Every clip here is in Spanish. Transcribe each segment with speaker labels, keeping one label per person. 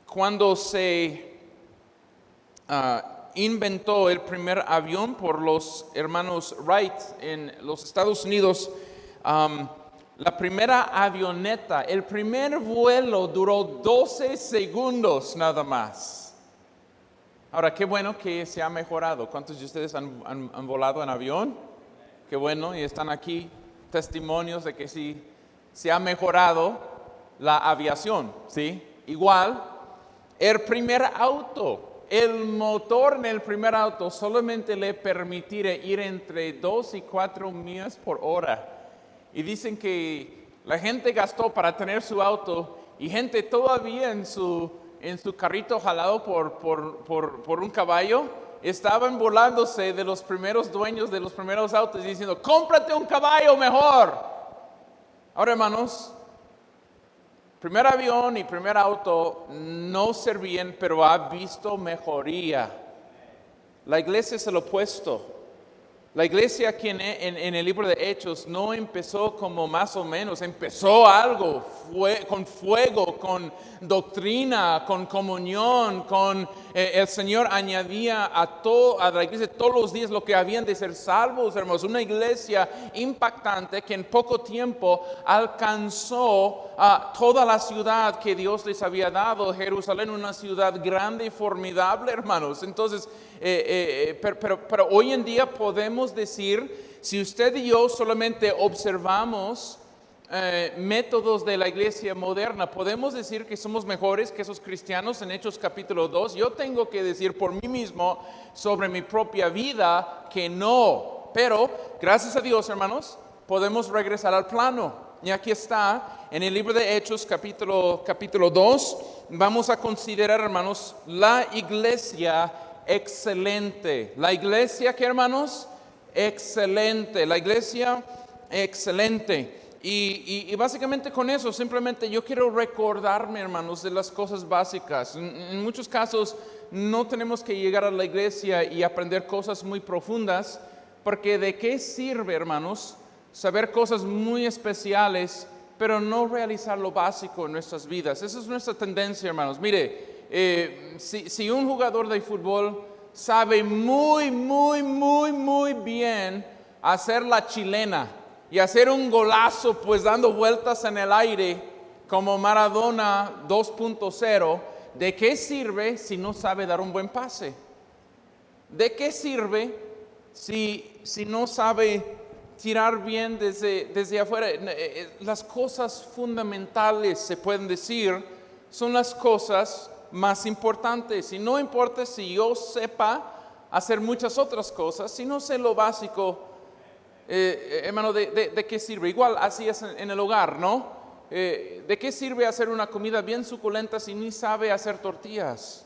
Speaker 1: cuando se inventó el primer avión por los hermanos Wright en los Estados Unidos, la primera avioneta, el primer vuelo duró 12 segundos nada más. Ahora, qué bueno que se ha mejorado. ¿Cuántos de ustedes han volado en avión? Qué bueno, y están aquí testimonios de que sí se ha mejorado la aviación, ¿sí? Igual, el primer auto, el motor en el primer auto solamente le permitirá ir entre 2 y 4 millas por hora. Y dicen que la gente gastó para tener su auto y gente todavía en su carrito jalado por un caballo, estaban burlándose de los primeros dueños de los primeros autos y diciendo, cómprate un caballo mejor. Ahora, hermanos, primer avión y primer auto no servían, pero ha visto mejoría. La iglesia es el opuesto. La iglesia aquí en el libro de Hechos no empezó como más o menos, empezó algo con fuego, con doctrina, con comunión, el Señor añadía a la iglesia todos los días lo que habían de ser salvos, hermanos. Una iglesia impactante que en poco tiempo alcanzó a toda la ciudad que Dios les había dado. Jerusalén, una ciudad grande y formidable, hermanos. Entonces, pero hoy en día podemos decir, si usted y yo solamente observamos métodos de la iglesia moderna, podemos decir que somos mejores que esos cristianos en Hechos capítulo 2. Yo tengo que decir por mí mismo sobre mi propia vida que no, pero gracias a Dios, hermanos, podemos regresar al plano. Y aquí está, en el libro de Hechos capítulo 2, vamos a considerar, hermanos, la iglesia excelente. La iglesia, ¿qué, hermanos? Excelente. La iglesia excelente. Y básicamente con eso, simplemente yo quiero recordarme, hermanos, de las cosas básicas. En muchos casos no tenemos que llegar a la iglesia y aprender cosas muy profundas, porque ¿de qué sirve, hermanos, saber cosas muy especiales, pero no realizar lo básico en nuestras vidas? Esa es nuestra tendencia, hermanos. Mire, si un jugador de fútbol sabe muy bien hacer la chilena y hacer un golazo, pues dando vueltas en el aire como Maradona 2.0, ¿de qué sirve si no sabe dar un buen pase? ¿De qué sirve si no sabe tirar bien desde afuera? Las cosas fundamentales, se pueden decir, son las cosas más importantes. Y no importa si yo sepa hacer muchas otras cosas, si no sé lo básico, hermano, ¿de qué sirve? Igual así es en el hogar, ¿no? ¿De qué sirve hacer una comida bien suculenta si ni sabe hacer tortillas?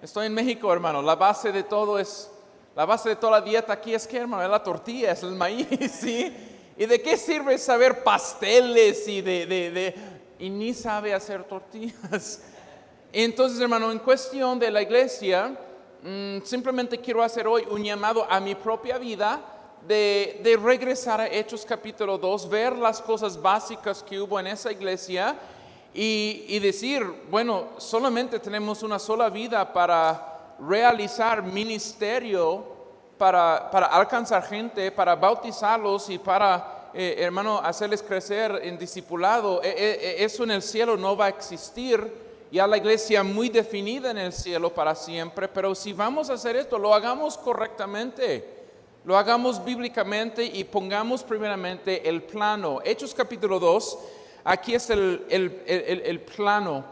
Speaker 1: Estoy en México, hermano. La base de toda la dieta aquí es que, hermano, es la tortilla, es el maíz, ¿sí? ¿Y de qué sirve saber pasteles y ni sabe hacer tortillas? Entonces, hermano, en cuestión de la iglesia, simplemente quiero hacer hoy un llamado a mi propia vida de regresar a Hechos capítulo 2, ver las cosas básicas que hubo en esa iglesia y decir, bueno, solamente tenemos una sola vida para realizar ministerio, para alcanzar gente, para bautizarlos y para, hermano, hacerles crecer en discipulado. Eso en el cielo no va a existir. Ya la iglesia muy definida en el cielo para siempre, pero si vamos a hacer esto, lo hagamos correctamente, lo hagamos bíblicamente y pongamos primeramente el plano. Hechos capítulo 2, aquí es el plano.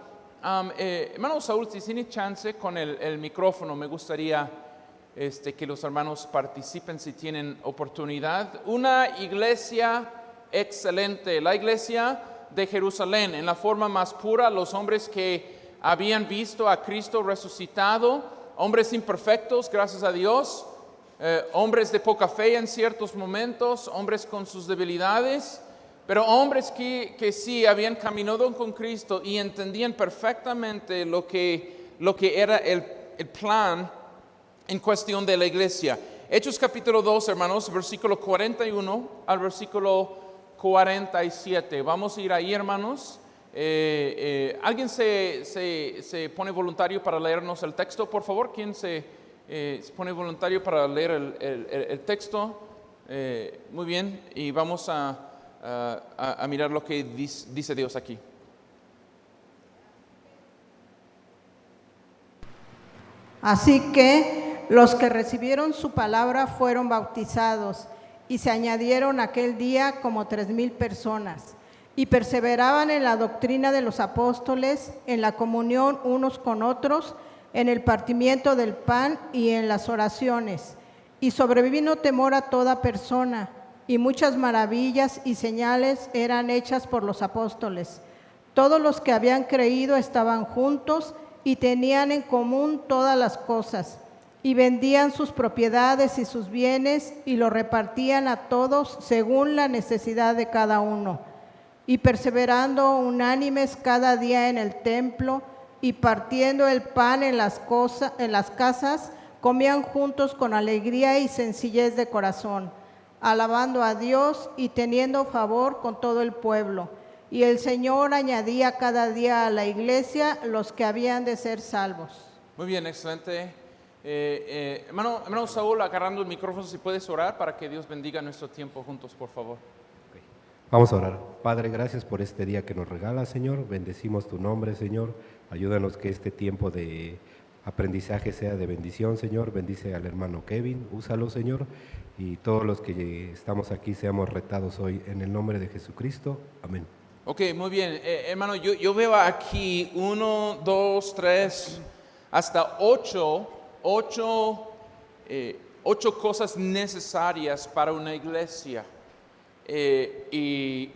Speaker 1: Hermano Saúl, si tiene chance con el micrófono, me gustaría que los hermanos participen si tienen oportunidad. Una iglesia excelente, la iglesia de Jerusalén, en la forma más pura, los hombres que habían visto a Cristo resucitado, hombres imperfectos, gracias a Dios, hombres de poca fe en ciertos momentos, hombres con sus debilidades, pero hombres que sí habían caminado con Cristo y entendían perfectamente lo que era el plan en cuestión de la iglesia. Hechos capítulo 2, hermanos, versículo 41 al versículo 47. Vamos a ir ahí, hermanos. ¿Alguien se pone voluntario para leernos el texto, por favor? ¿Quién se pone voluntario para leer el texto? Muy bien, y vamos a mirar lo que dice Dios aquí.
Speaker 2: Así que los que recibieron su palabra fueron bautizados, y se añadieron aquel día como 3,000 personas, y perseveraban en la doctrina de los apóstoles, en la comunión unos con otros, en el partimiento del pan y en las oraciones. Y sobrevino temor a toda persona, y muchas maravillas y señales eran hechas por los apóstoles. Todos los que habían creído estaban juntos y tenían en común todas las cosas, y vendían sus propiedades y sus bienes y lo repartían a todos según la necesidad de cada uno. Y perseverando unánimes cada día en el templo y partiendo el pan en las casas, comían juntos con alegría y sencillez de corazón, alabando a Dios y teniendo favor con todo el pueblo. Y el Señor añadía cada día a la iglesia los que habían de ser salvos.
Speaker 1: Muy bien, excelente. Hermano Saúl, agarrando el micrófono, si puedes orar para que Dios bendiga nuestro tiempo juntos, por favor.
Speaker 3: Okay. Vamos a orar. Padre, gracias por este día que nos regalas, Señor. Bendecimos tu nombre, Señor. Ayúdanos que este tiempo de aprendizaje sea de bendición, Señor. Bendice al hermano Kevin, úsalo, Señor. Y todos los que estamos aquí seamos retados hoy en el nombre de Jesucristo. Amén.
Speaker 1: Ok, muy bien. Hermano, yo veo aquí 1, 2, 3, hasta 8 cosas necesarias para una iglesia. Y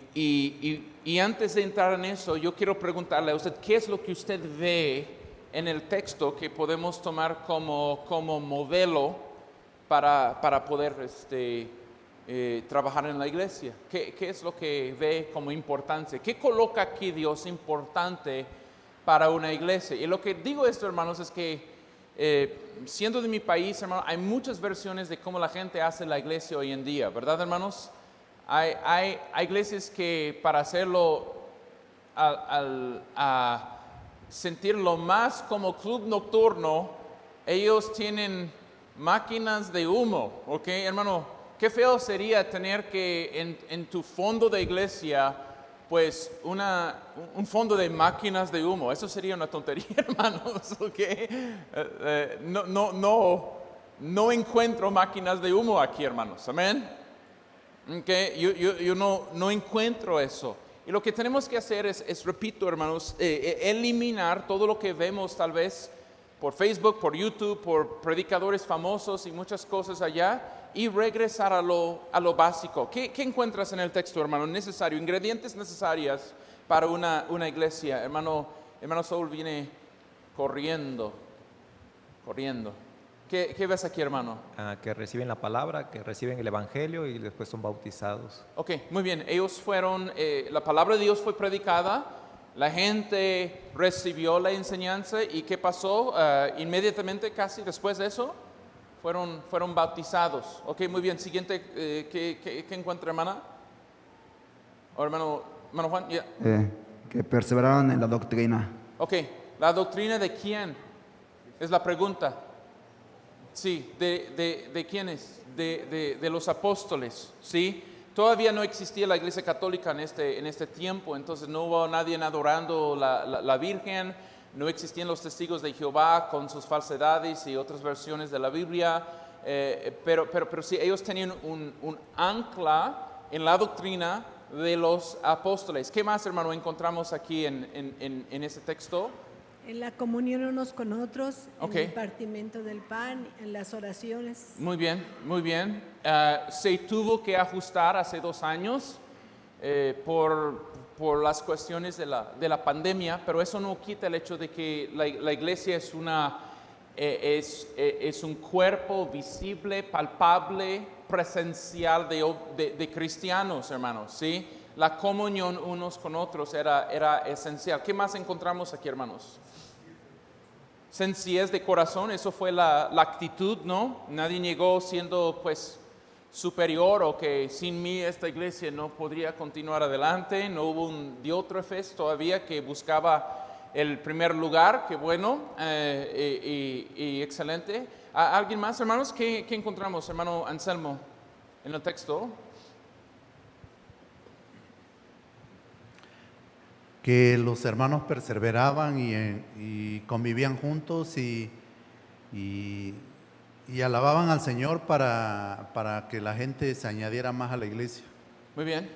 Speaker 1: antes de entrar en eso, yo quiero preguntarle a usted, ¿qué es lo que usted ve en el texto que podemos tomar como modelo para poder trabajar en la iglesia? ¿Qué es lo que ve como importante? ¿Qué coloca aquí Dios importante para una iglesia? Y lo que digo esto, hermanos, es que siendo de mi país, hermano, hay muchas versiones de cómo la gente hace la iglesia hoy en día, ¿verdad, hermanos? Hay iglesias que para hacerlo a sentirlo más como club nocturno, ellos tienen máquinas de humo, ¿ok, hermano? Qué feo sería tener que en tu fondo de iglesia, pues un fondo de máquinas de humo. Eso sería una tontería, hermanos, ¿ok? No encuentro máquinas de humo aquí, hermanos, amén. Okay, yo no encuentro eso. Y lo que tenemos que hacer es repito, hermanos, eliminar todo lo que vemos tal vez por Facebook, por YouTube, por predicadores famosos y muchas cosas allá, y regresar a lo básico. ¿Qué encuentras en el texto, hermano? Necesario, ingredientes necesarias para una iglesia. Hermano Saúl viene corriendo. ¿Qué ves aquí, hermano?
Speaker 4: Que reciben la palabra, que reciben el evangelio y después son bautizados.
Speaker 1: Ok, muy bien. Ellos fueron, la palabra de Dios fue predicada, la gente recibió la enseñanza y ¿qué pasó? Inmediatamente, casi después de eso, fueron bautizados. Ok, muy bien. Siguiente, ¿qué encuentra, hermana? ¿O hermano Juan? Yeah.
Speaker 5: Que perseveraron en la doctrina.
Speaker 1: Ok, ¿la doctrina de quién? Es la pregunta. Sí, ¿de quiénes? De los apóstoles, ¿sí? Todavía no existía la iglesia católica en este tiempo, entonces no hubo nadie adorando la Virgen, no existían los testigos de Jehová con sus falsedades y otras versiones de la Biblia, pero sí, ellos tenían un ancla en la doctrina de los apóstoles. ¿Qué más, hermano, encontramos aquí en este texto?
Speaker 6: En la comunión unos con otros,
Speaker 1: Okay.
Speaker 6: en el partimiento del pan, en las oraciones.
Speaker 1: Muy bien, muy bien. Se tuvo que ajustar hace 2 años por las cuestiones de la pandemia, pero eso no quita el hecho de que la iglesia es un cuerpo visible, palpable, presencial de cristianos, hermanos, ¿sí? La comunión unos con otros era esencial. ¿Qué más encontramos aquí, hermanos? Sencillez de corazón, eso fue la actitud, ¿no? Nadie llegó siendo, pues, superior o que sin mí esta iglesia no podría continuar adelante. No hubo un Diótrefes todavía que buscaba el primer lugar, que bueno y excelente. ¿Alguien más, hermanos? ¿Qué encontramos, hermano Anselmo, en el texto?
Speaker 7: Que los hermanos perseveraban y convivían juntos y alababan al Señor para que la gente se añadiera más a la iglesia.
Speaker 1: Muy bien,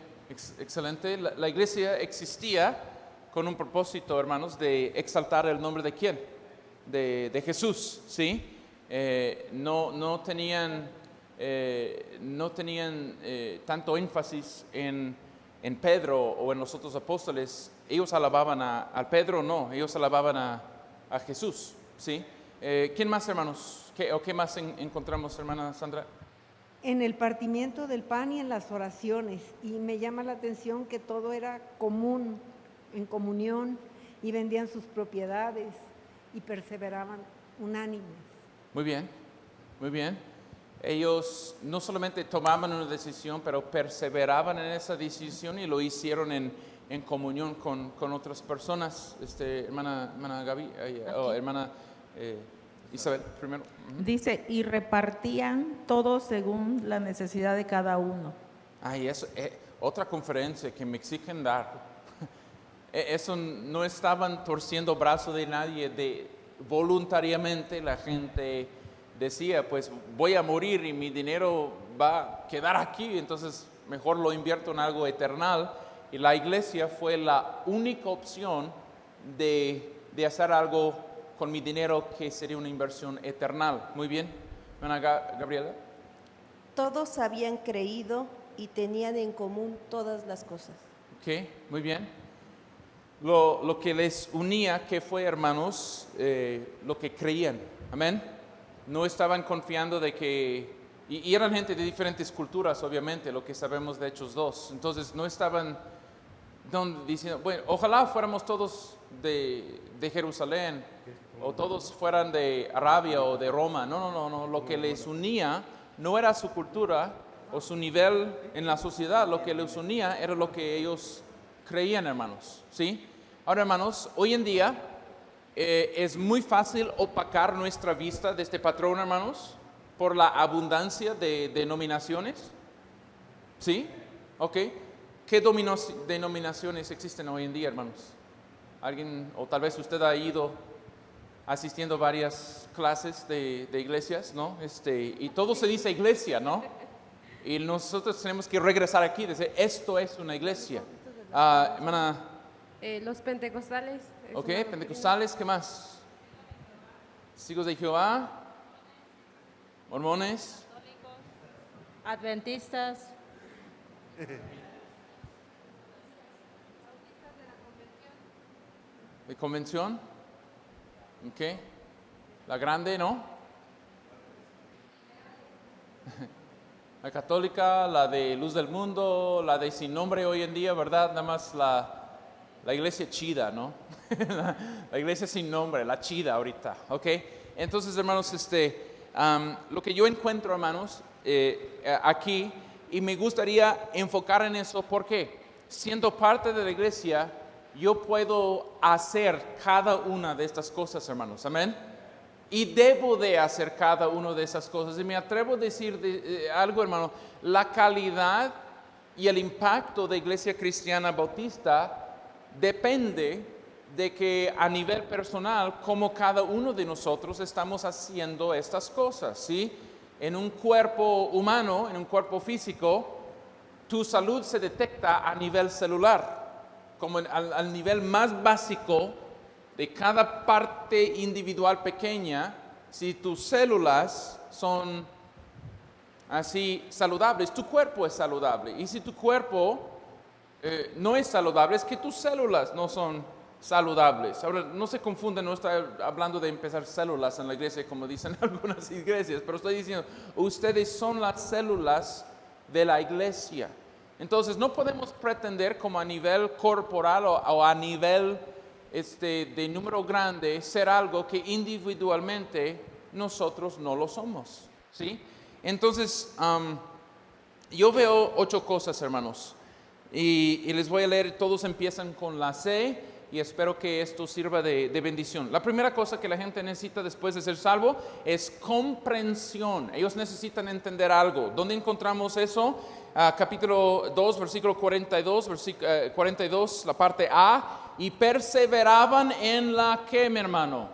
Speaker 1: excelente. La iglesia existía con un propósito, hermanos, de exaltar el nombre de ¿quién? De Jesús, ¿sí? No tenían tanto énfasis en Pedro o en los otros apóstoles. Ellos alababan a Pedro, no, ellos alababan a Jesús, ¿sí? ¿Quién más, hermanos? ¿Qué más encontramos, hermana Sandra?
Speaker 8: En el partimiento del pan y en las oraciones. Y me llama la atención que todo era común, en comunión, y vendían sus propiedades y perseveraban unánimes.
Speaker 1: Muy bien, muy bien. Ellos no solamente tomaban una decisión, pero perseveraban en esa decisión y lo hicieron en comunión con otras personas. Hermana Gaby, hermana Isabel, primero.
Speaker 9: Dice, y repartían todo según la necesidad de cada uno.
Speaker 1: Ay, eso, otra conferencia que me exigen dar. Eso no estaban torciendo brazo de nadie, voluntariamente la gente decía, pues voy a morir y mi dinero va a quedar aquí, entonces mejor lo invierto en algo eternal. Y la iglesia fue la única opción de hacer algo con mi dinero que sería una inversión eternal. Muy bien, hermana Gabriela.
Speaker 10: Todos habían creído y tenían en común todas las cosas.
Speaker 1: Ok, muy bien. Lo que les unía, ¿qué fue, hermanos? Lo que creían. Amén. No estaban confiando de que... Y eran gente de diferentes culturas, obviamente, lo que sabemos de Hechos 2. Entonces, no estaban diciendo, bueno, ojalá fuéramos todos de Jerusalén, o todos fueran de Arabia o de Roma. No. Lo que les unía no era su cultura o su nivel en la sociedad. Lo que les unía era lo que ellos creían, hermanos. ¿Sí? Ahora, hermanos, hoy en día es muy fácil opacar nuestra vista de este patrón, hermanos, por la abundancia de denominaciones. ¿Sí? Ok. ¿Qué denominaciones existen hoy en día, hermanos? ¿Alguien, o tal vez usted ha ido asistiendo a varias clases de iglesias, ¿no? Y todo se dice iglesia, ¿no? Y nosotros tenemos que regresar aquí y decir, esto es una iglesia. Hermana...
Speaker 11: los pentecostales.
Speaker 1: Ok, pentecostales, ¿qué más? Testigos de Jehová, mormones,
Speaker 9: Adventistas.
Speaker 1: ¿De convención? Ok. La grande, ¿no? La católica, la de Luz del Mundo, la de Sin Nombre hoy en día, ¿verdad? Nada más la iglesia chida, ¿no? La iglesia sin nombre, la chida ahorita, ¿ok? Entonces, hermanos, lo que yo encuentro, hermanos, aquí, y me gustaría enfocar en eso, porque siendo parte de la iglesia, yo puedo hacer cada una de estas cosas, hermanos, amén. Y debo de hacer cada una de esas cosas. Y me atrevo a decir algo, hermano, la calidad y el impacto de Iglesia Cristiana Bautista depende de que a nivel personal, como cada uno de nosotros estamos haciendo estas cosas, ¿sí? En un cuerpo humano, en un cuerpo físico, tu salud se detecta a nivel celular, como al nivel más básico de cada parte individual pequeña. Si tus células son así saludables, tu cuerpo es saludable. Y si tu cuerpo no es saludable, es que tus células no son saludables. Ahora, no se confunden, no estoy hablando de empezar células en la iglesia como dicen algunas iglesias, pero estoy diciendo, ustedes son las células de la iglesia. Entonces, no podemos pretender como a nivel corporal o a nivel de número grande ser algo que individualmente nosotros no lo somos, ¿sí? Entonces, yo veo 8 cosas, hermanos, y les voy a leer, todos empiezan con la C, y espero que esto sirva de bendición. La primera cosa que la gente necesita después de ser salvo es comprensión. Ellos necesitan entender algo. ¿Dónde encontramos eso? Capítulo 2, versículo 42, la parte A. Y perseveraban en la ¿qué, mi hermano?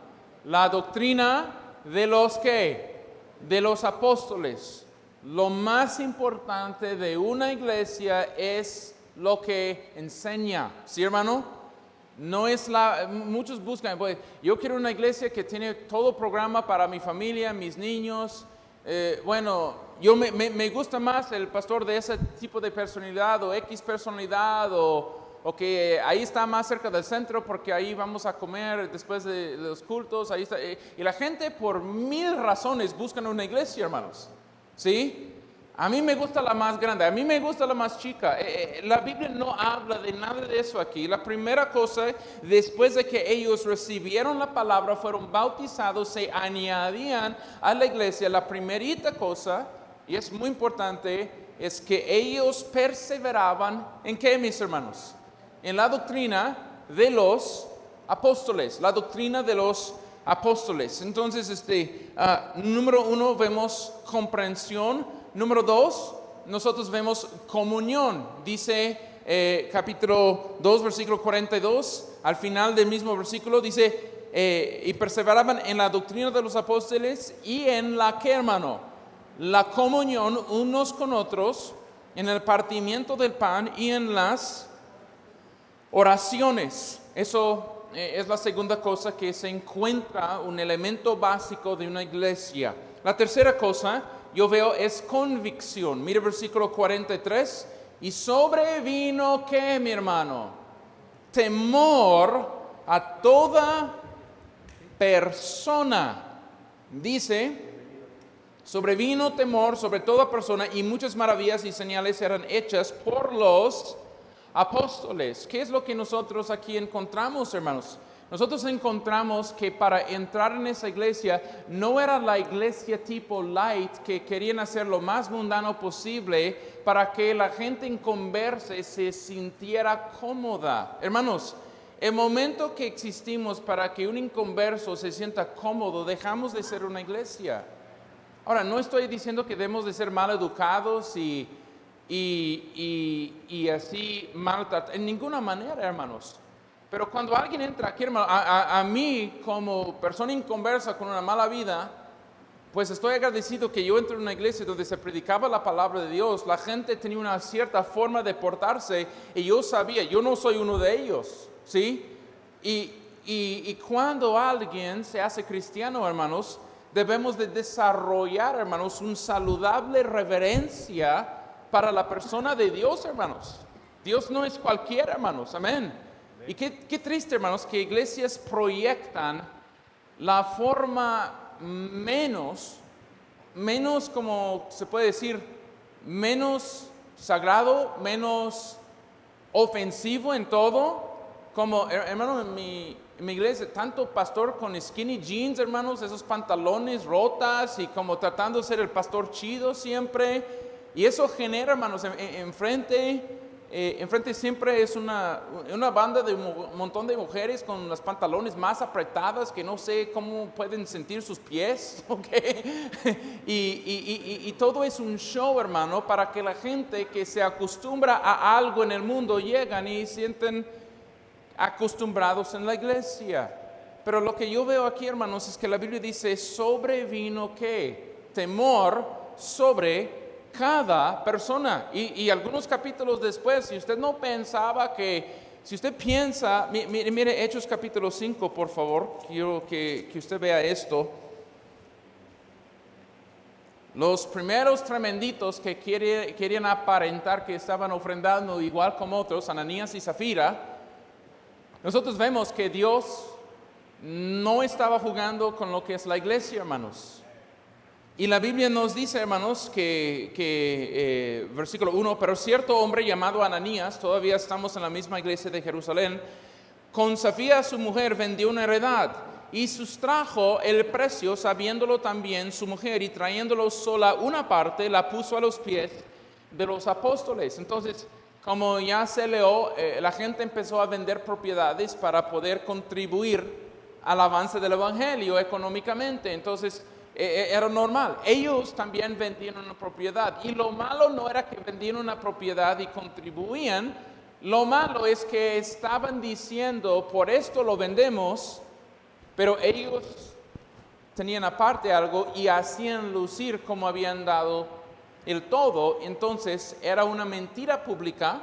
Speaker 1: La doctrina de los ¿qué? De los apóstoles. Lo más importante de una iglesia es lo que enseña. ¿Sí, hermano? No es muchos buscan, pues, yo quiero una iglesia que tiene todo programa para mi familia, mis niños. Yo me gusta más el pastor de ese tipo de personalidad o X personalidad o que ahí está más cerca del centro porque ahí vamos a comer después de los cultos. Ahí está. Y la gente por 1000 razones buscan una iglesia, hermanos. ¿Sí? A mí me gusta la más grande, a mí me gusta la más chica. La Biblia no habla de nada de eso aquí. La primera cosa, después de que ellos recibieron la palabra, fueron bautizados, se añadían a la iglesia. La primerita cosa, y es muy importante, es que ellos perseveraban ¿en qué, mis hermanos? En la doctrina de los apóstoles, la doctrina de los apóstoles. Entonces, número 1, vemos comprensión. Número 2, nosotros vemos comunión. Dice capítulo 2, versículo 42, al final del mismo versículo dice, y perseveraban en la doctrina de los apóstoles y en la ¿qué, hermano? La comunión unos con otros, en el partimiento del pan y en las oraciones. Eso es la segunda cosa que se encuentra, un elemento básico de una iglesia. La tercera cosa yo veo es convicción. Mire versículo 43. Y sobrevino ¿qué, mi hermano? Temor a toda persona. Dice, sobrevino temor sobre toda persona y muchas maravillas y señales eran hechas por los apóstoles. ¿Qué es lo que nosotros aquí encontramos, hermanos? Nosotros encontramos que para entrar en esa iglesia no era la iglesia tipo light que querían hacer lo más mundano posible para que la gente inconversa se sintiera cómoda. Hermanos, el momento que existimos para que un inconverso se sienta cómodo, dejamos de ser una iglesia. Ahora, no estoy diciendo que debemos de ser mal educados y así maltratados, en ninguna manera, hermanos. Pero cuando alguien entra aquí, hermano, a mí como persona inconversa con una mala vida, pues estoy agradecido que yo entré en una iglesia donde se predicaba la palabra de Dios. La gente tenía una cierta forma de portarse y yo sabía, yo no soy uno de ellos, ¿sí? Y cuando alguien se hace cristiano, hermanos, debemos de desarrollar, hermanos, una saludable reverencia para la persona de Dios, hermanos. Dios no es cualquiera, hermanos, amén. Y qué triste, hermanos, que iglesias proyectan la forma menos, como se puede decir, menos sagrado, menos ofensivo en todo. Como, hermano, en mi iglesia, tanto pastor con skinny jeans, hermanos, esos pantalones rotas y como tratando de ser el pastor chido siempre. Y eso genera, hermanos, enfrente siempre es una banda de un montón de mujeres con los pantalones más apretadas que no sé cómo pueden sentir sus pies, ¿okay? Y todo es un show, hermano, para que la gente que se acostumbra a algo en el mundo llegan y sienten acostumbrados en la iglesia. Pero lo que yo veo aquí, hermanos, es que la Biblia dice, sobrevino ¿qué? Temor sobre cada persona. Y algunos capítulos después, si usted no pensaba si usted piensa, mire Hechos capítulo 5, por favor, quiero que usted vea esto. Los primeros tremenditos que querían aparentar que estaban ofrendando igual como otros, Ananías y Zafira, nosotros vemos que Dios no estaba jugando con lo que es la iglesia, hermanos. Y la Biblia nos dice, hermanos, que versículo 1, pero cierto hombre llamado Ananías, todavía estamos en la misma iglesia de Jerusalén, con Zafira su mujer vendió una heredad y sustrajo el precio, sabiéndolo también su mujer, y trayéndolo sola una parte, la puso a los pies de los apóstoles. Entonces, como ya se leó, la gente empezó a vender propiedades para poder contribuir al avance del evangelio económicamente. Entonces, era normal. Ellos también vendían una propiedad. Y lo malo no era que vendían una propiedad y contribuían. Lo malo es que estaban diciendo, por esto lo vendemos, pero ellos tenían aparte algo y hacían lucir como habían dado el todo. Entonces era una mentira pública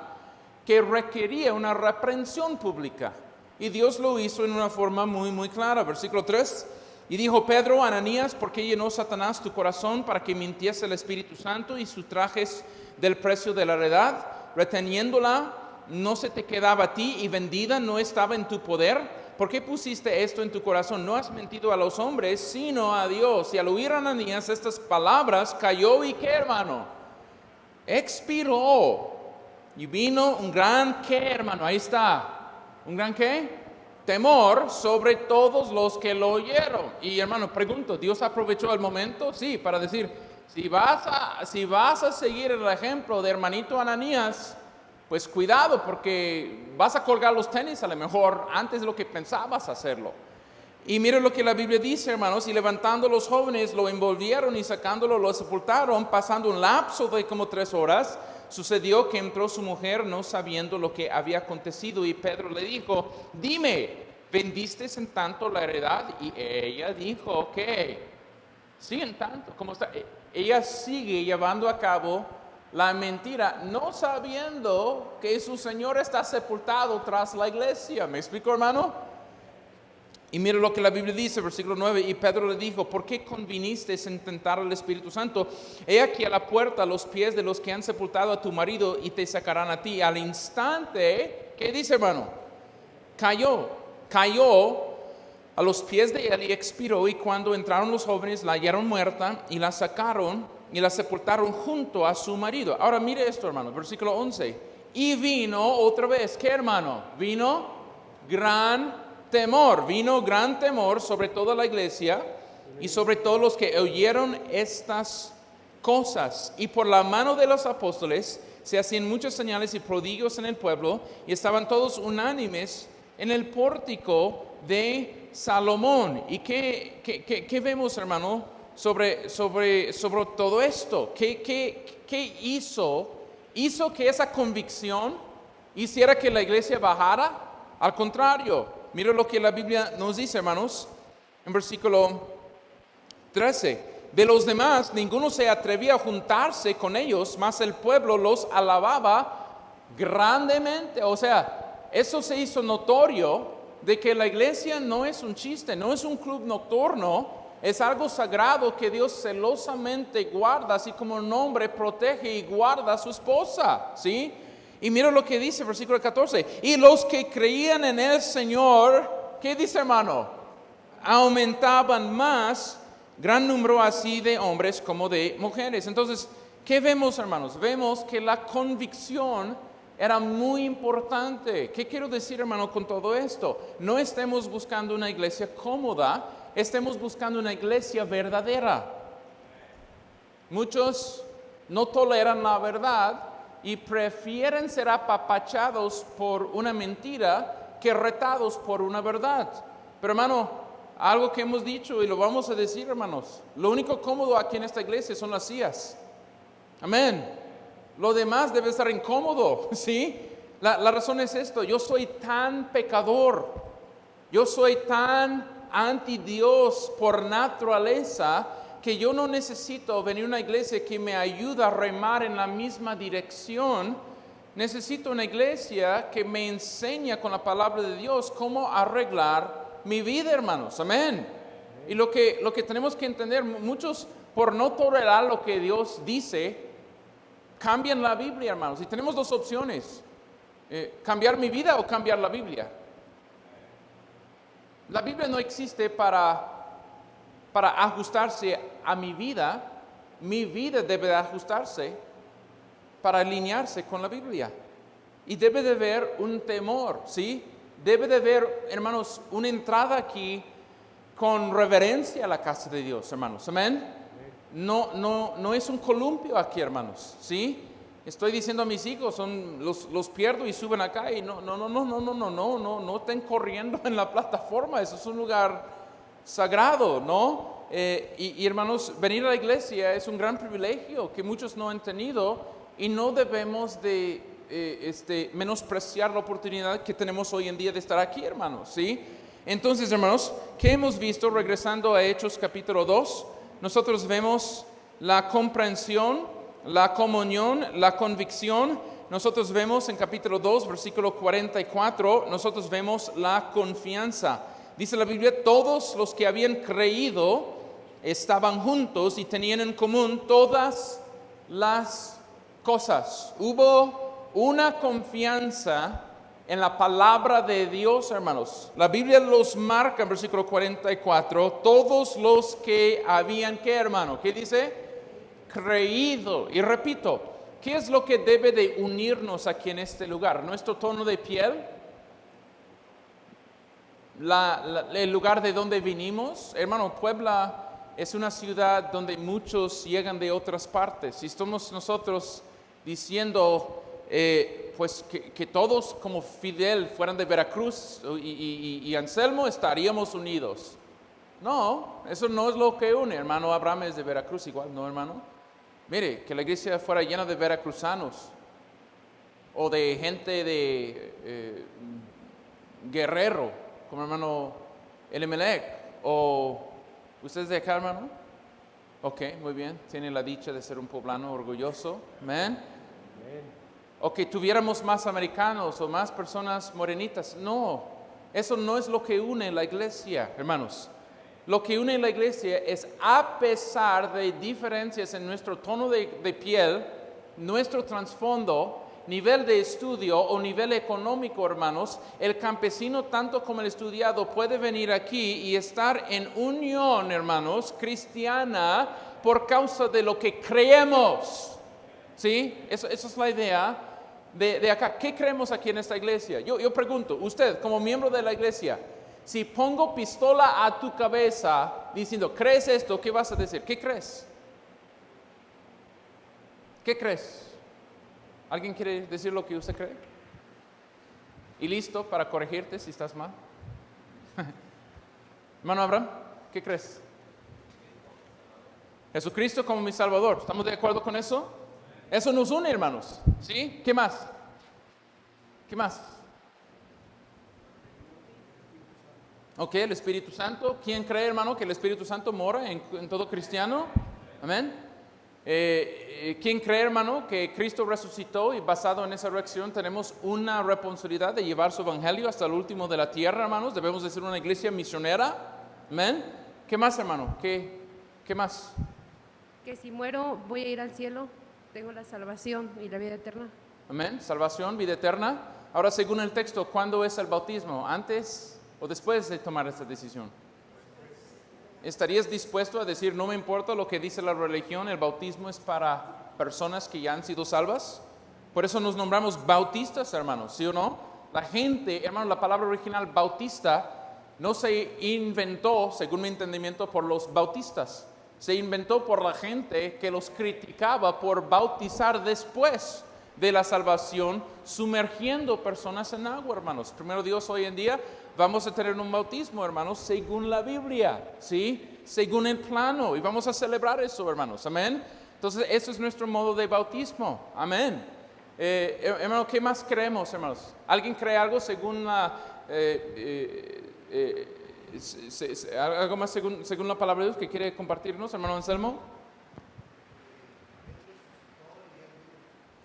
Speaker 1: que requería una reprensión pública. Y Dios lo hizo en una forma muy, muy clara. Versículo 3. Y dijo Pedro, Ananías, ¿por qué llenó Satanás tu corazón para que mintiese el Espíritu Santo y sustrajes del precio de la heredad? Reteniéndola, no se te quedaba a ti y vendida no estaba en tu poder. ¿Por qué pusiste esto en tu corazón? No has mentido a los hombres, sino a Dios. Y al oír Ananías estas palabras, cayó y ¿qué, hermano? Expiró. Y vino un gran ¿qué, hermano? Ahí está. ¿Un gran qué? Temor sobre todos los que lo oyeron. Y hermano, pregunto, ¿Dios aprovechó el momento? Sí, para decir, si vas a seguir el ejemplo de hermanito Ananías, pues cuidado, porque vas a colgar los tenis a lo mejor antes de lo que pensabas hacerlo. Y mire lo que la Biblia dice, hermanos, y levantando los jóvenes lo envolvieron y sacándolo lo sepultaron, pasando un lapso de como 3 horas. Sucedió que entró su mujer no sabiendo lo que había acontecido y Pedro le dijo, dime, ¿vendiste en tanto la heredad? Y ella dijo, ¿qué? Sí, en tanto. ¿Cómo está? Ella sigue llevando a cabo la mentira, no sabiendo que su Señor está sepultado tras la iglesia. ¿Me explico, hermano? Y mire lo que la Biblia dice, versículo 9, y Pedro le dijo, ¿por qué conviniste en tentar al Espíritu Santo? He aquí a la puerta los pies de los que han sepultado a tu marido y te sacarán a ti. Al instante, ¿qué dice, hermano? Cayó a los pies de él y expiró, y cuando entraron los jóvenes la hallaron muerta y la sacaron y la sepultaron junto a su marido. Ahora mire esto, hermano, versículo 11. Y vino otra vez, ¿qué, hermano? Vino gran temor sobre toda la iglesia y sobre todos los que oyeron estas cosas. Y por la mano de los apóstoles se hacían muchas señales y prodigios en el pueblo, y estaban todos unánimes en el pórtico de Salomón. ¿Y qué vemos, hermano, sobre todo esto? ¿Qué hizo? ¿Hizo que esa convicción hiciera que la iglesia bajara? Al contrario. Mira lo que la Biblia nos dice, hermanos, en versículo 13. De los demás, ninguno se atrevía a juntarse con ellos, mas el pueblo los alababa grandemente. O sea, eso se hizo notorio de que la iglesia no es un chiste, no es un club nocturno, es algo sagrado que Dios celosamente guarda, así como un hombre protege y guarda a su esposa, ¿sí? Y mira lo que dice, versículo 14. Y los que creían en el Señor, ¿qué dice, hermano? Aumentaban más, gran número así de hombres como de mujeres. Entonces, ¿qué vemos, hermanos? Vemos que la convicción era muy importante. ¿Qué quiero decir, hermano, con todo esto? No estemos buscando una iglesia cómoda, estemos buscando una iglesia verdadera. Muchos no toleran la verdad y prefieren ser apapachados por una mentira que retados por una verdad. Pero, hermano, algo que hemos dicho y lo vamos a decir, hermanos, lo único cómodo aquí en esta iglesia son las sillas. Amén. Lo demás debe estar incómodo, ¿sí? La razón es esto: yo soy tan pecador, yo soy tan anti Dios por naturaleza, que yo no necesito venir a una iglesia que me ayude a remar en la misma dirección. Necesito una iglesia que me enseña con la palabra de Dios cómo arreglar mi vida, hermanos. Amén. Y lo que tenemos que entender, muchos por no tolerar lo que Dios dice, cambian la Biblia, hermanos. Y tenemos 2 opciones: cambiar mi vida o cambiar la Biblia. La Biblia no existe para ajustarse a mi vida debe de ajustarse para alinearse con la Biblia. Y debe de haber un temor, ¿sí? Debe de haber, hermanos, una entrada aquí con reverencia a la casa de Dios, hermanos. Amén. No es un columpio aquí, hermanos, ¿sí? Estoy diciendo a mis hijos, los pierdo y suben acá y no estén corriendo en la plataforma, eso es un lugar sagrado, ¿no? Y hermanos, venir a la iglesia es un gran privilegio que muchos no han tenido y no debemos de menospreciar la oportunidad que tenemos hoy en día de estar aquí, hermanos, ¿sí? Entonces, hermanos, ¿qué hemos visto? Regresando a Hechos capítulo 2, nosotros vemos la comprensión, la comunión, la convicción. Nosotros vemos en capítulo 2, versículo 44, nosotros vemos la confianza. Dice la Biblia, todos los que habían creído estaban juntos y tenían en común todas las cosas. Hubo una confianza en la palabra de Dios, hermanos. La Biblia los marca en versículo 44, todos los que habían, ¿qué, hermano? ¿Qué dice? Creído. Y repito, ¿qué es lo que debe de unirnos aquí en este lugar? ¿Nuestro tono de piel? El lugar de donde vinimos. Hermano, Puebla es una ciudad donde muchos llegan de otras partes. Si estamos nosotros diciendo pues que todos como Fidel fueran de Veracruz y Anselmo, estaríamos unidos. No, eso no es lo que une. Hermano Abraham es de Veracruz igual, ¿no, hermano? Mire, que la iglesia fuera llena de veracruzanos o de gente de Guerrero, como hermano Elimelech, o ¿ustedes de acá, hermano? Ok, muy bien, tiene la dicha de ser un poblano orgulloso, amén. O que tuviéramos más americanos o más personas morenitas. No, eso no es lo que une la iglesia, hermanos. Lo que une la iglesia es, a pesar de diferencias en nuestro tono de piel, nuestro trasfondo, nivel de estudio o nivel económico, hermanos, el campesino tanto como el estudiado puede venir aquí y estar en unión, hermanos, cristiana por causa de lo que creemos. ¿Sí? Eso es la idea de acá. ¿Qué creemos aquí en esta iglesia? Yo pregunto, usted como miembro de la iglesia, si pongo pistola a tu cabeza diciendo, ¿crees esto? ¿Qué vas a decir? ¿Qué crees? ¿Qué crees? ¿Alguien quiere decir lo que usted cree? Y listo para corregirte si estás mal. Hermano Abraham, ¿qué crees? Jesucristo como mi Salvador. ¿Estamos de acuerdo con eso? Eso nos une, hermanos. ¿Sí? ¿Qué más? ¿Qué más? Ok, el Espíritu Santo. ¿Quién cree, hermano, que el Espíritu Santo mora en todo cristiano? Amén. ¿Quién cree, hermano, que Cristo resucitó y basado en esa reacción tenemos una responsabilidad de llevar su evangelio hasta el último de la tierra, hermanos? Debemos de ser una iglesia misionera. Amén. ¿Qué más, hermano? ¿Qué más?
Speaker 11: Que si muero voy a ir al cielo, tengo la salvación y la vida eterna.
Speaker 1: Amén. Salvación, vida eterna. Ahora, según el texto, ¿cuándo es el bautismo? ¿Antes o después de tomar esta decisión? ¿Estarías dispuesto a decir, no me importa lo que dice la religión, el bautismo es para personas que ya han sido salvas? Por eso nos nombramos bautistas, hermanos, ¿sí o no? La gente, hermano, la palabra original bautista no se inventó, según mi entendimiento, por los bautistas. Se inventó por la gente que los criticaba por bautizar después de la salvación, sumergiendo personas en agua, hermanos. Primero Dios, hoy en día vamos a tener un bautismo, hermanos, según la Biblia, ¿sí? Según el plano, y vamos a celebrar eso, hermanos, amén. Entonces, eso es nuestro modo de bautismo, amén. Hermano, ¿qué más creemos, hermanos? ¿Alguien cree algo según la... algo más según la palabra de Dios que quiere compartirnos, hermano Anselmo?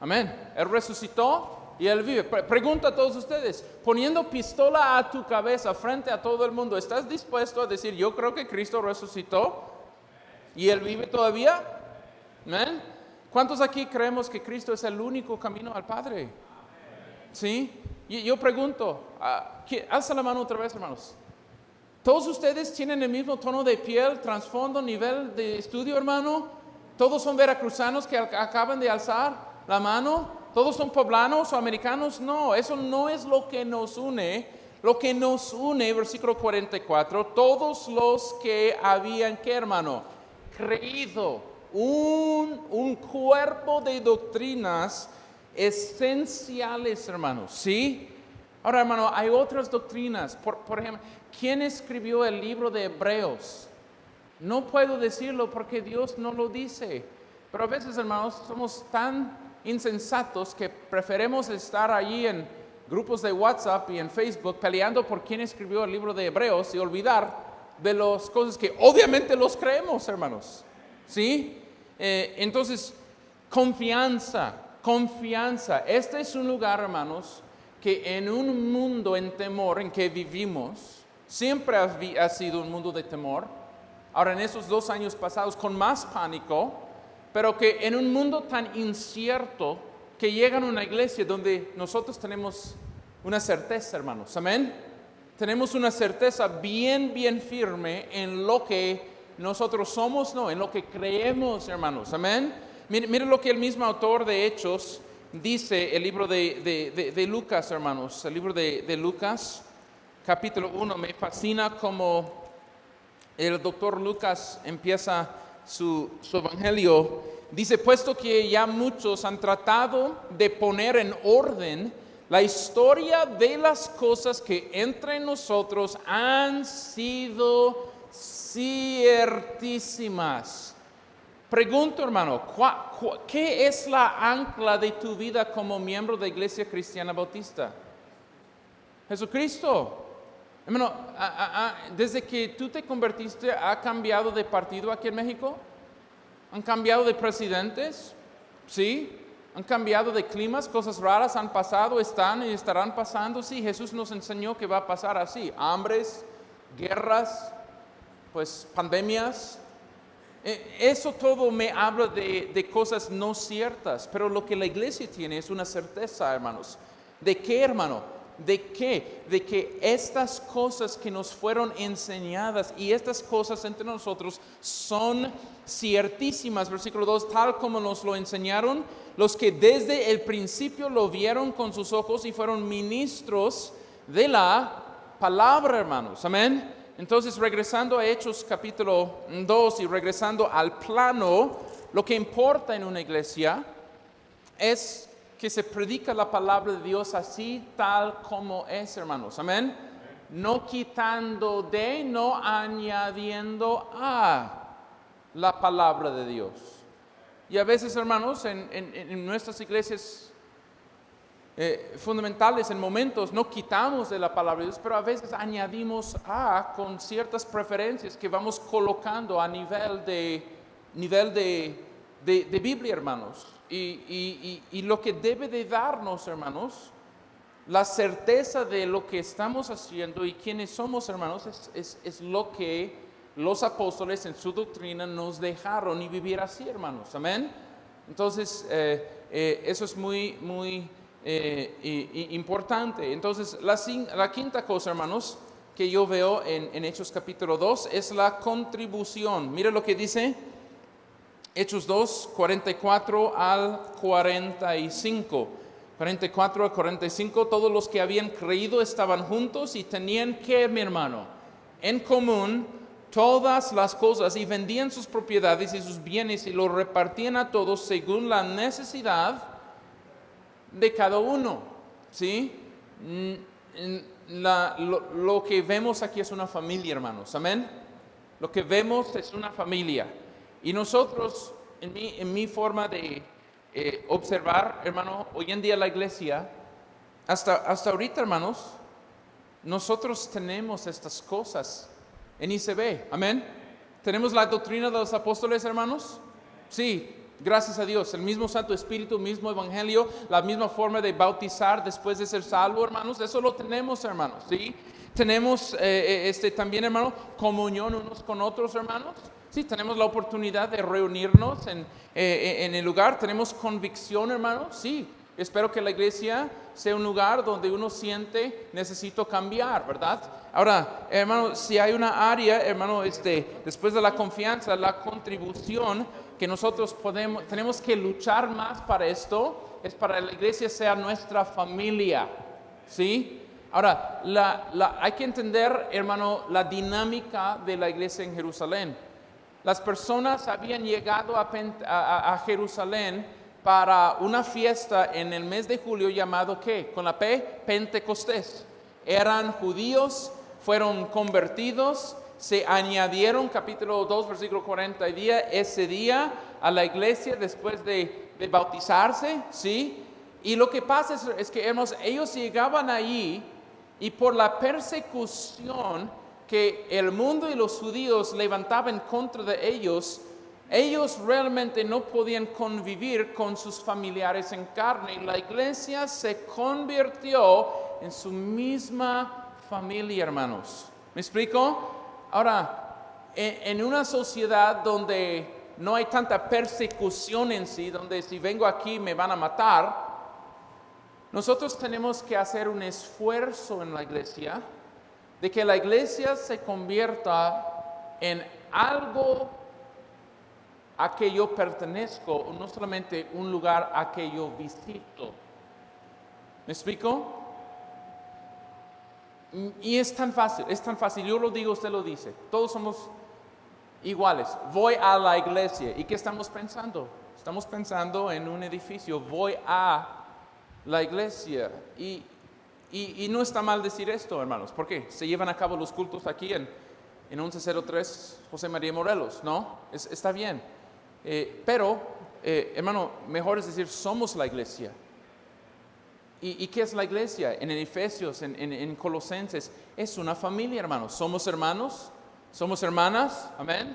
Speaker 1: Amén. Él resucitó y Él vive. Pregunta a todos ustedes, poniendo pistola a tu cabeza frente a todo el mundo, ¿estás dispuesto a decir, yo creo que Cristo resucitó y Él vive todavía? Amén. ¿Cuántos aquí creemos que Cristo es el único camino al Padre? ¿Sí? Y yo pregunto, alza la mano otra vez, hermanos. ¿Todos ustedes tienen el mismo tono de piel, trasfondo, nivel de estudio, hermano? ¿Todos son veracruzanos que acaban de alzar la mano? ¿Todos son poblanos o americanos? No, eso no es lo que nos une. Lo que nos une, versículo 44, todos los que habían, ¿qué, hermano? Creído. un cuerpo de doctrinas esenciales, hermanos, ¿sí? Ahora, hermano, hay otras doctrinas. Por ejemplo, ¿quién escribió el libro de Hebreos? No puedo decirlo porque Dios no lo dice. Pero a veces, hermanos, somos tan insensatos que preferimos estar allí en grupos de WhatsApp y en Facebook peleando por quién escribió el libro de Hebreos y olvidar de las cosas que obviamente los creemos, hermanos. ¿Sí? Entonces, confianza. Este es un lugar, hermanos, que en un mundo en temor en que vivimos, siempre ha sido un mundo de temor. Ahora, en esos 2 años pasados, con más pánico, pero que en un mundo tan incierto, que llegan a una iglesia donde nosotros tenemos una certeza, hermanos. Amén. Tenemos una certeza bien firme en lo que nosotros somos, no, en lo que creemos, hermanos. Amén. Mire lo que el mismo autor de Hechos dice, el libro de Lucas, hermanos. El libro de Lucas, capítulo 1. Me fascina como el doctor Lucas empieza su evangelio. Dice, puesto que ya muchos han tratado de poner en orden la historia de las cosas que entre nosotros han sido ciertísimas. Pregunto, hermano, ¿qué es la ancla de tu vida como miembro de Iglesia Cristiana Bautista? Jesucristo. Hermano, desde que tú te convertiste, ¿ha cambiado de partido aquí en México? ¿Han cambiado de presidentes? ¿Sí? ¿Han cambiado de climas? Cosas raras han pasado, están y estarán pasando. Sí, Jesús nos enseñó que va a pasar así. Hambres, guerras, pues pandemias. Eso todo me habla de cosas no ciertas. Pero lo que la iglesia tiene es una certeza, hermanos. ¿De qué, hermano? ¿De qué? De que estas cosas que nos fueron enseñadas y estas cosas entre nosotros son ciertísimas. Versículo 2, tal como nos lo enseñaron los que desde el principio lo vieron con sus ojos y fueron ministros de la palabra, hermanos. Amén. Entonces, regresando a Hechos capítulo 2 y regresando al plano, lo que importa en una iglesia es que se predica la palabra de Dios así tal como es, hermanos. Amén. No quitando de, no añadiendo a la palabra de Dios. Y a veces, hermanos, en nuestras iglesias fundamentales, en momentos, no quitamos de la palabra de Dios, pero a veces añadimos a con ciertas preferencias que vamos colocando a nivel de Biblia, hermanos. Y lo que debe de darnos, hermanos, la certeza de lo que estamos haciendo y quiénes somos, hermanos, es lo que los apóstoles en su doctrina nos dejaron y vivir así, hermanos. Amén. Entonces, eso es muy importante. Entonces, la quinta cosa, hermanos, que yo veo en Hechos capítulo 2 es la contribución. Mire lo que dice Hechos 2, 44 al 45. 44 al 45, todos los que habían creído estaban juntos y tenían que, mi hermano, en común todas las cosas y vendían sus propiedades y sus bienes y los repartían a todos según la necesidad de cada uno. ¿Sí? Lo que vemos aquí es una familia, hermanos. Amén. Lo que vemos es una familia. Y nosotros, en mi forma de observar, hermano, hoy en día la iglesia, hasta ahorita, hermanos, nosotros tenemos estas cosas en ICB. Amén. ¿Tenemos la doctrina de los apóstoles, hermanos? Sí, gracias a Dios. El mismo Santo Espíritu, el mismo Evangelio, la misma forma de bautizar después de ser salvo, hermanos. Eso lo tenemos, hermanos. Sí, tenemos también, hermano, comunión unos con otros, hermanos. Sí, tenemos la oportunidad de reunirnos en el lugar. Tenemos convicción, hermanos. Sí, espero que la iglesia sea un lugar donde uno siente, necesito cambiar, ¿verdad? Ahora, hermano, si hay una área, hermano, después de la confianza, la contribución que nosotros tenemos que luchar más para esto, es para que la iglesia sea nuestra familia, ¿sí? Ahora, hay que entender, hermano, la dinámica de la iglesia en Jerusalén. las personas habían llegado a Jerusalén para una fiesta en el mes de julio llamado ¿qué? Con la P, Pentecostés. Eran judíos, fueron convertidos, se añadieron, capítulo 2, versículo 40, ese día a la iglesia después de bautizarse, ¿sí? Y lo que pasa es que, hermanos, ellos llegaban allí y por la persecución que el mundo y los judíos levantaban contra de ellos realmente no podían convivir con sus familiares en carne. Y la iglesia se convirtió en su misma familia, hermanos. ¿Me explico? Ahora, en una sociedad donde no hay tanta persecución en sí, donde si vengo aquí me van a matar, nosotros tenemos que hacer un esfuerzo en la iglesia de que la iglesia se convierta en algo a que yo pertenezco, no solamente un lugar a que yo visito. ¿Me explico? Y es tan fácil, yo lo digo, usted lo dice, todos somos iguales. Voy a la iglesia, ¿y qué estamos pensando? Estamos pensando en un edificio, voy a la iglesia, y no está mal decir esto, hermanos, porque se llevan a cabo los cultos aquí en 1103 José María Morelos, ¿no? Está bien. Pero, hermano, mejor es decir, somos la iglesia. ¿Y qué es la iglesia? En Efesios, en Colosenses, es una familia, hermanos. Somos hermanos, somos hermanas, amén.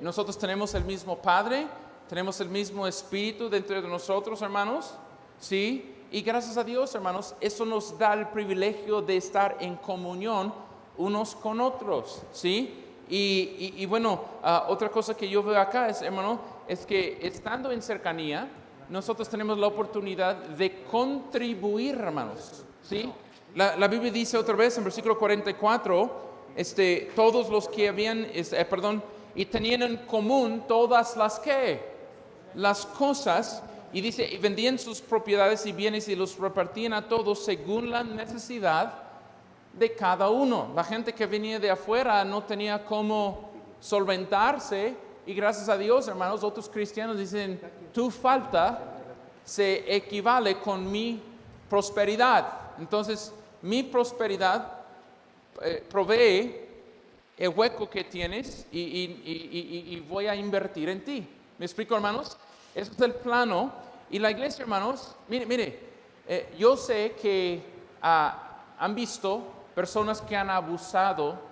Speaker 1: Nosotros tenemos el mismo Padre, tenemos el mismo Espíritu dentro de nosotros, hermanos, ¿sí? Y gracias a Dios, hermanos, eso nos da el privilegio de estar en comunión unos con otros, ¿sí? Y bueno, otra cosa que yo veo acá es, hermano, es que estando en cercanía, nosotros tenemos la oportunidad de contribuir, hermanos, ¿sí? La Biblia dice otra vez en versículo 44, todos los que habían, y tenían en común todas las cosas, y dice, y vendían sus propiedades y bienes y los repartían a todos según la necesidad de cada uno. La gente que venía de afuera no tenía cómo solventarse, y gracias a Dios, hermanos, otros cristianos dicen, tu falta se equivale con mi prosperidad. Entonces, mi prosperidad provee el hueco que tienes y voy a invertir en ti. ¿Me explico, hermanos? Ese es el plano. Y la iglesia, hermanos, mire, yo sé que han visto personas que han abusado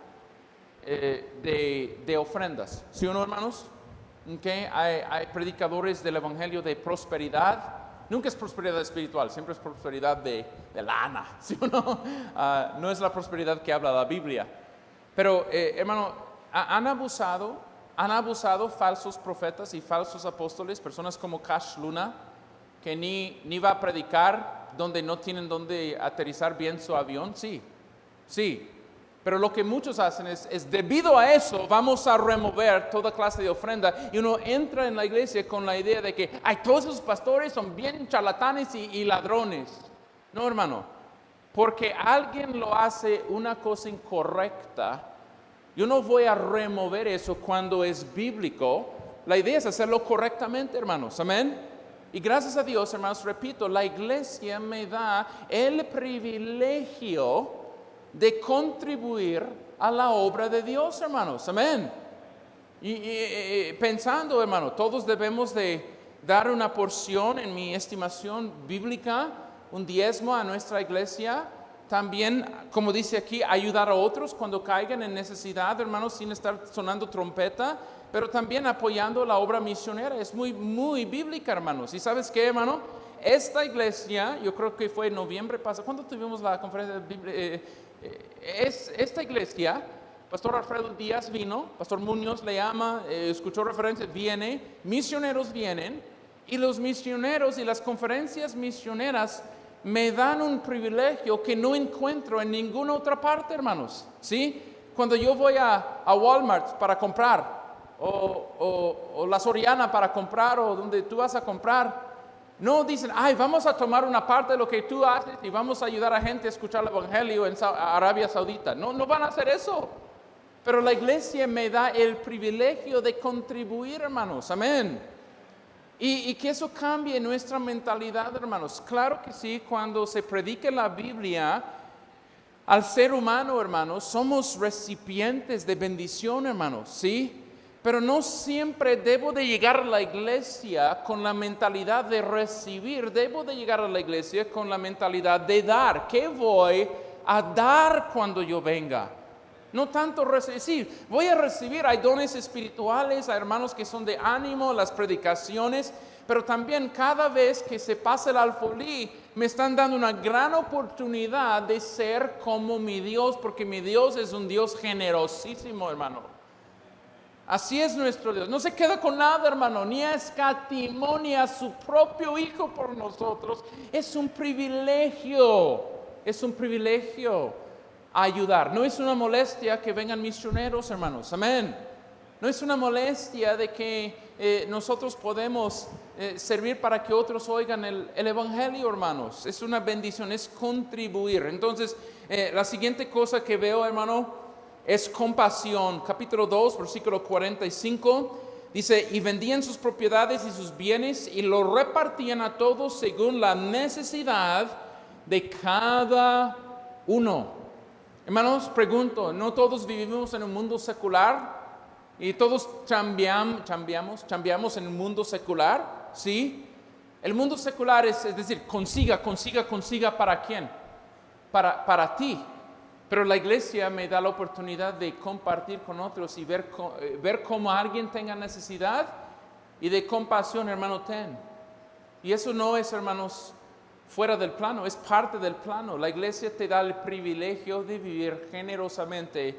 Speaker 1: de ofrendas, ¿sí o no, hermanos? Okay. Hay predicadores del evangelio de prosperidad. Nunca es prosperidad espiritual, siempre es prosperidad de lana, ¿sí o no? No es la prosperidad que habla la Biblia. Pero, hermano, han abusado falsos profetas y falsos apóstoles, personas como Cash Luna, que ni va a predicar donde no tienen donde aterrizar bien su avión. Sí. Pero lo que muchos hacen es debido a eso vamos a remover toda clase de ofrenda, y uno entra en la iglesia con la idea de que todos esos pastores son bien charlatanes y ladrones. No, hermano, porque alguien lo hace una cosa incorrecta, yo no voy a remover eso cuando es bíblico. La idea es hacerlo correctamente, hermanos, amén. Y gracias a Dios, hermanos, repito, la iglesia me da el privilegio de contribuir a la obra de Dios, hermanos, amén. Y pensando, hermano, todos debemos de dar una porción, en mi estimación bíblica, un diezmo a nuestra iglesia. También, como dice aquí, ayudar a otros cuando caigan en necesidad, hermanos, sin estar sonando trompeta, pero también apoyando la obra misionera. Es muy, muy bíblica, hermanos. ¿Y sabes qué, hermano? Esta iglesia, yo creo que fue en noviembre pasado, ¿cuándo tuvimos la conferencia de Biblia? Esta iglesia, Pastor Alfredo Díaz vino, Pastor Muñoz le llama, escuchó referencias, viene, misioneros vienen, y los misioneros y las conferencias misioneras me dan un privilegio que no encuentro en ninguna otra parte, hermanos, ¿sí? Cuando yo voy a Walmart para comprar, o la Soriana para comprar, o donde tú vas a comprar, no dicen, vamos a tomar una parte de lo que tú haces y vamos a ayudar a gente a escuchar el evangelio en Arabia Saudita. No van a hacer eso. pero la iglesia me da el privilegio de contribuir, hermanos. Amén. Y que eso cambie nuestra mentalidad, hermanos. Claro que sí, cuando se predica la Biblia al ser humano, hermanos, somos recipientes de bendición, hermanos, ¿sí? Pero no siempre debo de llegar a la iglesia con la mentalidad de recibir. Debo de llegar a la iglesia con la mentalidad de dar. ¿Qué voy a dar cuando yo venga? No tanto recibir. Voy a recibir, hay dones espirituales, hay hermanos que son de ánimo, las predicaciones. Pero también cada vez que se pasa el alfolí, me están dando una gran oportunidad de ser como mi Dios, porque mi Dios es un Dios generosísimo, hermano. Así es nuestro Dios. No se queda con nada, hermano, ni escatimó ni a su propio Hijo por nosotros. Es un privilegio ayudar. No es una molestia que vengan misioneros, hermanos. Amén. No es una molestia de que nosotros podemos servir para que otros oigan el Evangelio, hermanos. Es una bendición, es contribuir. Entonces, la siguiente cosa que veo, hermano, es compasión. Capítulo 2, versículo 45, dice, y vendían sus propiedades y sus bienes y lo repartían a todos según la necesidad de cada uno. Hermanos, pregunto, ¿no todos vivimos en un mundo secular? ¿Y todos chambeamos en el mundo secular? ¿Sí? El mundo secular es decir, consiga, ¿para quién? Para ti. Pero la iglesia me da la oportunidad de compartir con otros y ver cómo alguien tenga necesidad y de compasión, hermano, ten. Y eso no es, hermanos, fuera del plano, es parte del plano. La iglesia te da el privilegio de vivir generosamente.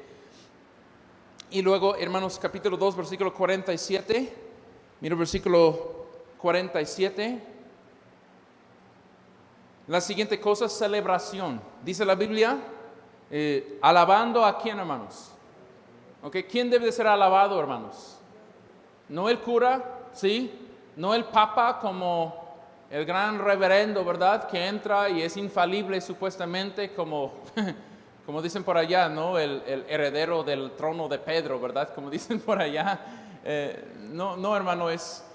Speaker 1: Y luego, hermanos, capítulo 2, versículo 47. Mira el versículo 47. La siguiente cosa, celebración. Dice la Biblia, alabando a quién, hermanos. Okay, ¿quién debe de ser alabado, hermanos? No el cura, ¿sí? No el papa como el gran reverendo, ¿verdad? Que entra y es infalible supuestamente como dicen por allá, ¿no? El heredero del trono de Pedro, ¿verdad? Como dicen por allá. No, hermano, es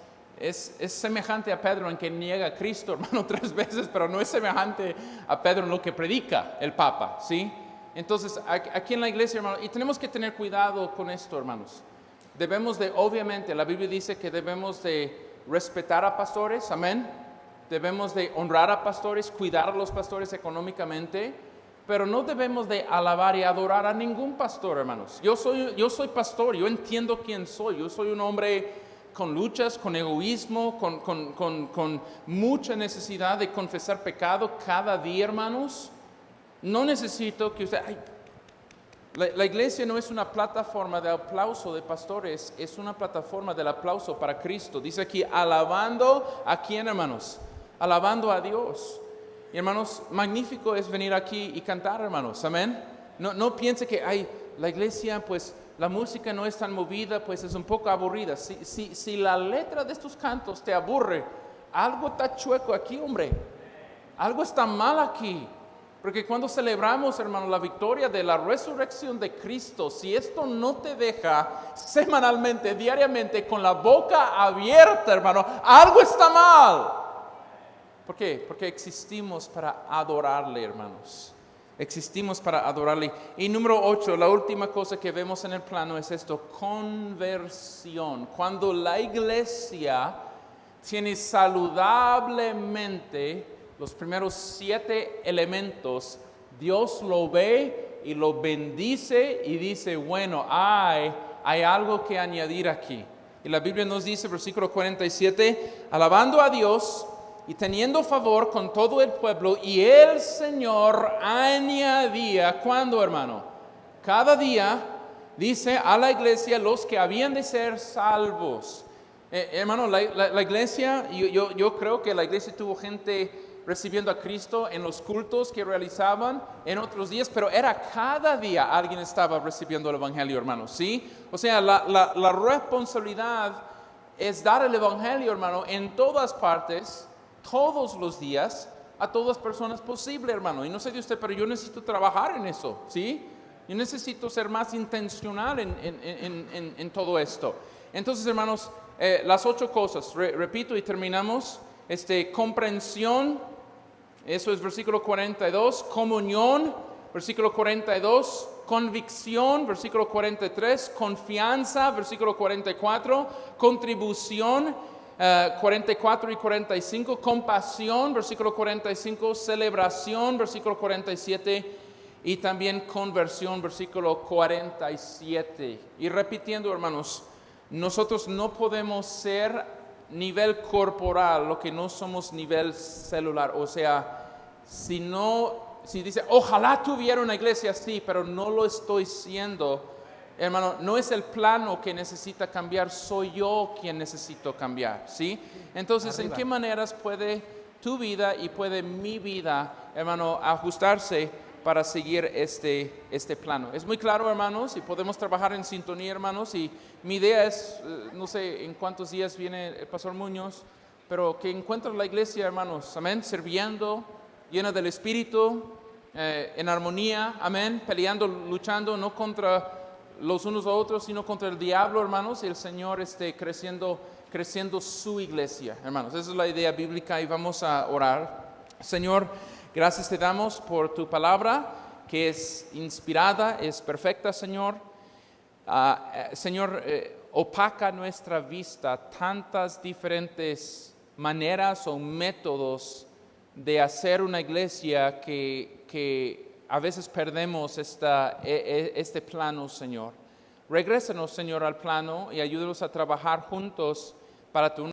Speaker 1: semejante a Pedro en que niega a Cristo, hermano, 3 veces, pero no es semejante a Pedro en lo que predica el Papa, ¿sí? Entonces, aquí en la iglesia, hermano, y tenemos que tener cuidado con esto, hermanos. Debemos de, obviamente, la Biblia dice que debemos de respetar a pastores, amén. Debemos de honrar a pastores, cuidar a los pastores económicamente, pero no debemos de alabar y adorar a ningún pastor, hermanos. Yo soy pastor, yo entiendo quién soy. Yo soy un hombre con luchas, con egoísmo, con mucha necesidad de confesar pecado cada día, hermanos. No necesito que usted... La iglesia no es una plataforma de aplauso de pastores, es una plataforma del aplauso para Cristo. Dice aquí, alabando a quién, hermanos, alabando a Dios. Y hermanos, magnífico es venir aquí y cantar, hermanos, amén. No piense que la iglesia, pues la música no es tan movida, pues es un poco aburrida. Si la letra de estos cantos te aburre, algo está chueco aquí, hombre. Algo está mal aquí. Porque cuando celebramos, hermano, la victoria de la resurrección de Cristo, si esto no te deja semanalmente, diariamente, con la boca abierta, hermano, algo está mal. ¿Por qué? Porque existimos para adorarle, hermanos. Existimos para adorarle. Y número 8, la última cosa que vemos en el plano es esto, conversión. Cuando la iglesia tiene saludablemente los primeros 7 elementos, Dios lo ve y lo bendice y dice, bueno, hay algo que añadir aquí. Y la Biblia nos dice, versículo 47, alabando a Dios y teniendo favor con todo el pueblo, y el Señor añadía, ¿cuándo, hermano? Cada día, dice a la iglesia los que habían de ser salvos. Hermano, la iglesia, yo creo que la iglesia tuvo gente recibiendo a Cristo en los cultos que realizaban en otros días, pero era cada día alguien estaba recibiendo el Evangelio, hermano, ¿sí? O sea, la responsabilidad es dar el Evangelio, hermano, en todas partes, todos los días, a todas personas posible, hermano. Y no sé de usted, pero yo necesito trabajar en eso, ¿sí? Yo necesito ser más intencional en todo esto. Entonces, hermanos, las 8 cosas, repito y terminamos. Comprensión, eso es versículo 42. Comunión, versículo 42. Convicción, versículo 43. Confianza, versículo 44. Contribución, 44 y 45. Compasión, versículo 45. Celebración, versículo 47. Y también conversión, versículo 47. Y repitiendo, hermanos, nosotros no podemos ser nivel corporal lo que no somos nivel celular. O sea, si dice, ojalá tuviera una iglesia así, pero no lo estoy siendo, hermano, no es el plano que necesita cambiar, soy yo quien necesito cambiar, ¿sí? Entonces, ¿en qué maneras puede tu vida y puede mi vida, hermano, ajustarse para seguir este plano? Es muy claro, hermanos, y podemos trabajar en sintonía, hermanos, y mi idea es, no sé en cuántos días viene el pastor Muñoz, pero que encuentre la iglesia, hermanos, amén, sirviendo, llena del Espíritu, en armonía, amén, peleando, luchando, no contra los unos a otros, sino contra el diablo, hermanos, y el Señor esté creciendo su iglesia, hermanos. Esa es la idea bíblica y vamos a orar. Señor, gracias te damos por tu palabra, que es inspirada, es perfecta, Señor. Señor, opaca nuestra vista tantas diferentes maneras o métodos de hacer una iglesia que a veces perdemos este plano, Señor. Regrésanos, Señor, al plano y ayúdanos a trabajar juntos para tu